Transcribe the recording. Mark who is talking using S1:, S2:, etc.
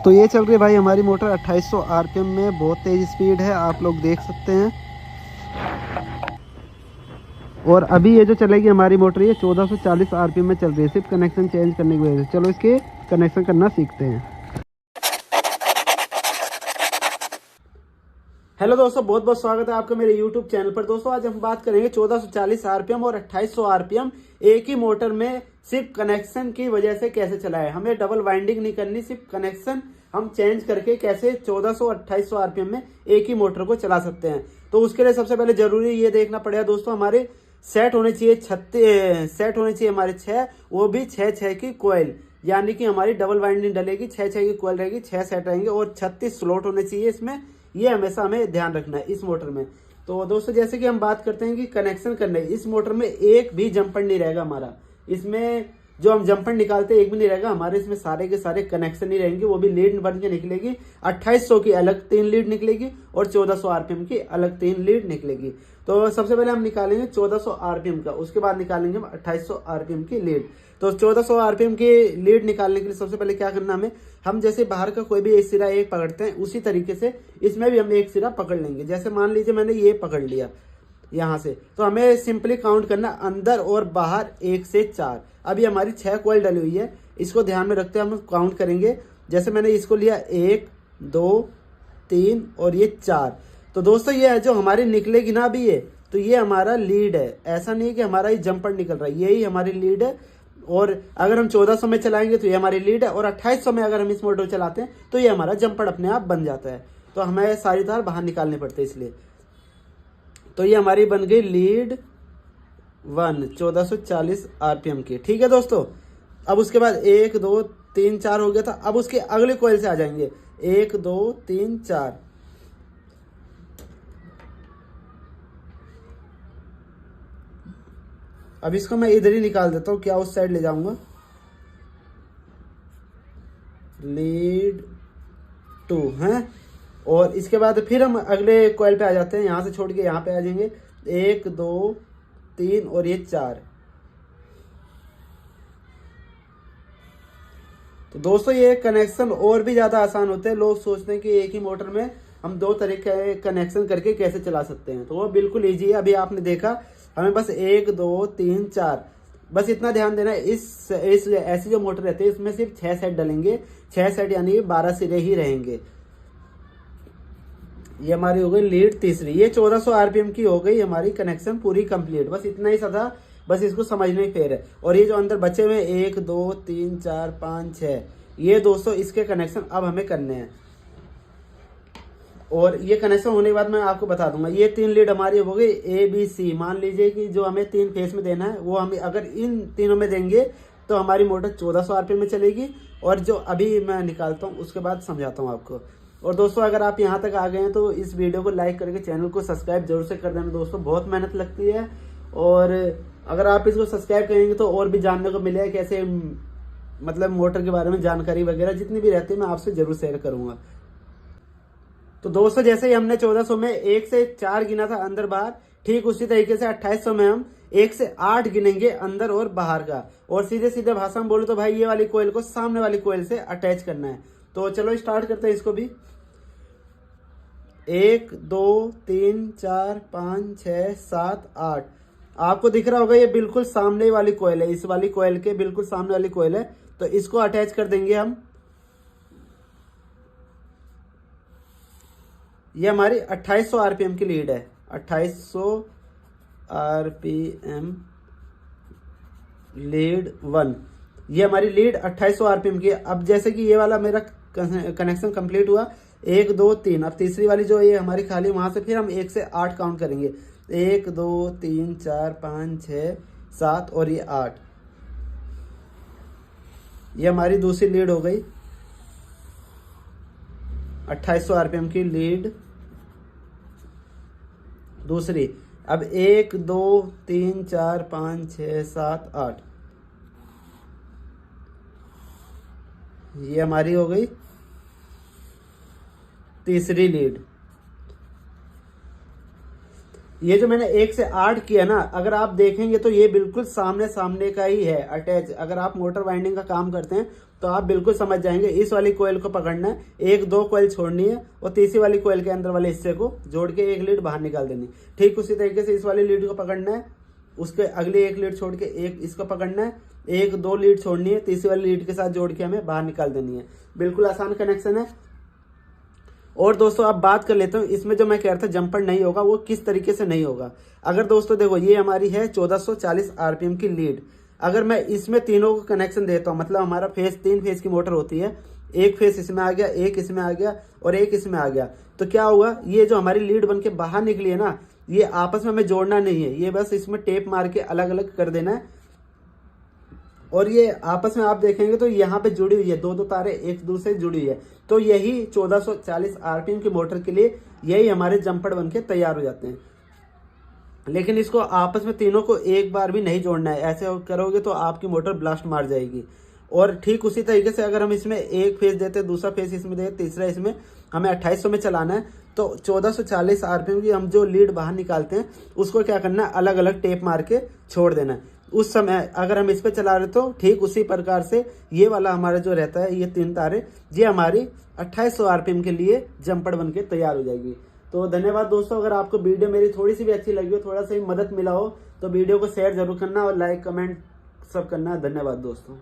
S1: तो ये चल रही है भाई हमारी मोटर 2800 आरपीएम में, बहुत तेज़ स्पीड है, आप लोग देख सकते हैं। और अभी ये जो चलेगी हमारी मोटर ये 1440 आरपीएम में चल रही है, सिर्फ कनेक्शन चेंज करने की वजह से। चलो इसके कनेक्शन करना सीखते हैं। हेलो दोस्तों, बहुत बहुत स्वागत है आपका मेरे YouTube चैनल पर। दोस्तों आज हम बात करेंगे 1440 आरपीएम और 2800 आरपीएम एक ही मोटर में सिर्फ कनेक्शन की वजह से कैसे चलाए। हमें डबल वाइंडिंग नहीं करनी, सिर्फ कनेक्शन हम चेंज करके कैसे 1400 और 2800 आरपीएम में एक ही मोटर को चला सकते हैं। तो उसके लिए सबसे पहले जरूरी ये देखना पड़ेगा दोस्तों, हमारे सेट होने चाहिए 36 सेट होने चाहिए हमारे 6, वो भी 6 की कोयल, यानी कि हमारी डबल वाइंडिंग डलेगी, 6 की कोयल रहेगी, 6 सेट रहेंगे और 36 स्लॉट होने चाहिए इसमें। ये हमेशा हमें ध्यान रखना है इस मोटर में। तो दोस्तों जैसे कि हम बात करते हैं कि कनेक्शन करने, इस मोटर में एक भी जंपर नहीं रहेगा हमारा। इसमें जो हम जंपर निकालते हैं एक भी नहीं रहेगा हमारे, इसमें सारे के सारे कनेक्शन ही रहेंगे। वो भी लीड बन के निकलेगी, 2800 की अलग 3 लीड निकलेगी और 1400 आरपीएम की अलग 3 लीड निकलेगी। तो सबसे पहले हम निकालेंगे 1400 आरपीएम का, उसके बाद निकालेंगे हम 2800 आरपीएम की लीड। तो 1400 आरपीएम की लीड निकालने के लिए सबसे पहले क्या करना हमें, हम जैसे बाहर का कोई भी एक सिरा एक पकड़ते हैं उसी तरीके से इसमें भी हम एक सिरा पकड़ लेंगे। जैसे मान लीजिए मैंने ये पकड़ लिया यहाँ से, तो हमें सिंपली काउंट करना अंदर और बाहर 1 से 4। अभी हमारी 6 कॉइल डली हुई है, इसको ध्यान में रखते हुए हम काउंट करेंगे। जैसे मैंने इसको लिया 1 2 3 और ये 4। तो दोस्तों ये है जो हमारी निकलेगी ना अभी, ये तो ये हमारा लीड है। ऐसा नहीं है कि हमारा ये जंपर निकल रहा है, यही हमारी लीड है। और अगर हम 1400 में चलाएंगे तो ये हमारी लीड है, और 2800 में अगर हम इस मोटर चलाते हैं तो ये हमारा जंपर अपने आप बन जाता है। तो हमें सारी तार बाहर निकालने पड़ते हैं इसलिए। तो ये हमारी बन गई लीड 1 1440 आरपीएम की। ठीक है दोस्तों, अब उसके बाद 1 2 3 4 हो गया था। अब उसके अगले कॉइल से आ जाएंगे 1 2 3 4। अब इसको मैं इधर ही निकाल देता हूँ, क्या उस साइड ले जाऊंगा। लीड 2 है, और इसके बाद फिर हम अगले कॉइल पे आ जाते हैं, यहां से छोड़ के यहाँ पे आ जाएंगे 1 2 3 और ये 4। तो दोस्तों ये कनेक्शन और भी ज्यादा आसान होते हैं। लोग सोचते हैं कि एक ही मोटर में हम 2 तरीके कनेक्शन करके कैसे चला सकते हैं, तो वो बिल्कुल ईजी है। अभी आपने देखा, हमें बस 1 2 3 4 बस इतना ध्यान देना है। इस ऐसी जो मोटर रहती है इसमें सिर्फ 6 सेट डलेंगे, 6 सेट यानी 12 सिरे ही रहेंगे। ये हमारी हो गई लीड तीसरी, ये 1400 आरपीएम की हो गई हमारी कनेक्शन पूरी कंप्लीट। बस इतना ही सा था, बस इसको समझने की फेर है। और ये जो अंदर बचे हुए 1 2 3 4 5 6, ये दोस्तों इसके कनेक्शन अब हमें करने हैं। और ये कनेक्शन होने के बाद मैं आपको बता दूंगा। ये 3 लीड हमारी हो गई ABC। मान लीजिए कि जो हमें 3 फेस में देना है वो हमें अगर इन तीनों में देंगे तो हमारी मोटर 1400 आरपीएम में चलेगी। और जो अभी मैं निकालता हूँ उसके बाद समझाता हूँ आपको। और दोस्तों अगर आप यहाँ तक आ गए हैं तो इस वीडियो को लाइक करके चैनल को सब्सक्राइब जरूर से कर देना दोस्तों, बहुत मेहनत लगती है। और अगर आप इसको सब्सक्राइब करेंगे तो और भी जानने को मिलेगा कैसे, मतलब मोटर के बारे में जानकारी वगैरह जितनी भी रहती है मैं आपसे जरूर शेयर करूंगा। तो दोस्तों जैसे ही हमने 1400 में 1 से 4 गिना था अंदर बाहर, ठीक उसी तरीके से 2800 में हम 1 से 8 गिनेंगे अंदर और बाहर का। और सीधे सीधे भाषा में बोले तो भाई ये वाली कोयल को सामने वाली कोयल से अटैच करना है। तो चलो स्टार्ट करते हैं इसको भी। 1 2 3 4 5 6 7 8। आपको दिख रहा होगा ये बिल्कुल सामने वाली कोयल है, इस वाली कोयल के बिल्कुल सामने वाली कोयल है। तो इसको अटैच कर देंगे हम। ये हमारी 2800 आरपीएम की लीड है, 2800 आरपीएम लीड 1। ये हमारी लीड 2800 आरपीएम की है। अब जैसे कि ये वाला मेरा कनेक्शन कंप्लीट हुआ 1 2 3, अब तीसरी वाली जो ये हमारी खाली, वहां से फिर हम 1 से 8 काउंट करेंगे। 1 2 3 4 5 6 7 और ये 8। ये हमारी दूसरी लीड हो गई 2800 आरपीएम की लीड दूसरी। अब 1 2 3 4 5 6 7 8, ये हमारी हो गई तीसरी लीड। ये जो मैंने 1 से 8 किया ना, अगर आप देखेंगे तो ये बिल्कुल सामने सामने का ही है अटैच। अगर आप मोटर वाइंडिंग का काम करते हैं तो आप बिल्कुल समझ जाएंगे। इस वाली कोयल को पकड़ना है, 1-2 कोयल छोड़नी है और तीसरी वाली कोयल के अंदर वाले हिस्से को जोड़ के एक लीड बाहर निकाल देनी। ठीक उसी तरीके से इस वाली लीड को पकड़ना है, उसके अगली एक लीड छोड़ के एक इसको पकड़ना है, 1-2 लीड छोड़नी है, तीसरी वाली लीड के साथ जोड़ के हमें बाहर निकाल देनी है। बिल्कुल आसान कनेक्शन है। और दोस्तों अब बात कर लेते हूँ इसमें जो मैं कह रहा था जंपर नहीं होगा, वो किस तरीके से नहीं होगा। अगर दोस्तों देखो ये हमारी है 1440 आरपीएम की लीड। अगर मैं इसमें तीनों को कनेक्शन देता हूँ, मतलब हमारा फेज 3 फेज की मोटर होती है, एक फेज इसमें आ गया, एक इसमें आ गया और एक इसमें आ गया, तो क्या हुआ, ये जो हमारी लीड बन के बाहर निकली है ना, ये आपस में हमें जोड़ना नहीं है, ये बस इसमें टेप मार के अलग अलग कर देना है। और ये आपस में आप देखेंगे तो यहाँ पे जुड़ी हुई है, 2-2 तारे एक दूसरे से जुड़ी हुई है। तो यही 1440 आरपीएम की मोटर के लिए यही हमारे जंपर बन के तैयार हो जाते हैं। लेकिन इसको आपस में तीनों को एक बार भी नहीं जोड़ना है, ऐसे करोगे तो आपकी मोटर ब्लास्ट मार जाएगी। और ठीक उसी तरीके से अगर हम इसमें एक फेज देते, दूसरा फेज इसमें देते, तीसरा इसमें, हमें 2800 में चलाना है, तो 1440 आरपीएम की हम जो लीड बाहर निकालते हैं उसको क्या करना है, अलग अलग टेप मार के छोड़ देना है। उस समय अगर हम इस पे चला रहे तो ठीक उसी प्रकार से ये वाला हमारा जो रहता है, ये 3 तारे, ये हमारी 2800 आरपीएम के लिए जंपर बन के तैयार हो जाएगी। तो धन्यवाद दोस्तों। अगर आपको वीडियो मेरी थोड़ी सी भी अच्छी लगी हो, थोड़ा सा ही मदद मिला हो, तो वीडियो को शेयर जरूर करना और लाइक कमेंट सब करना। धन्यवाद दोस्तों।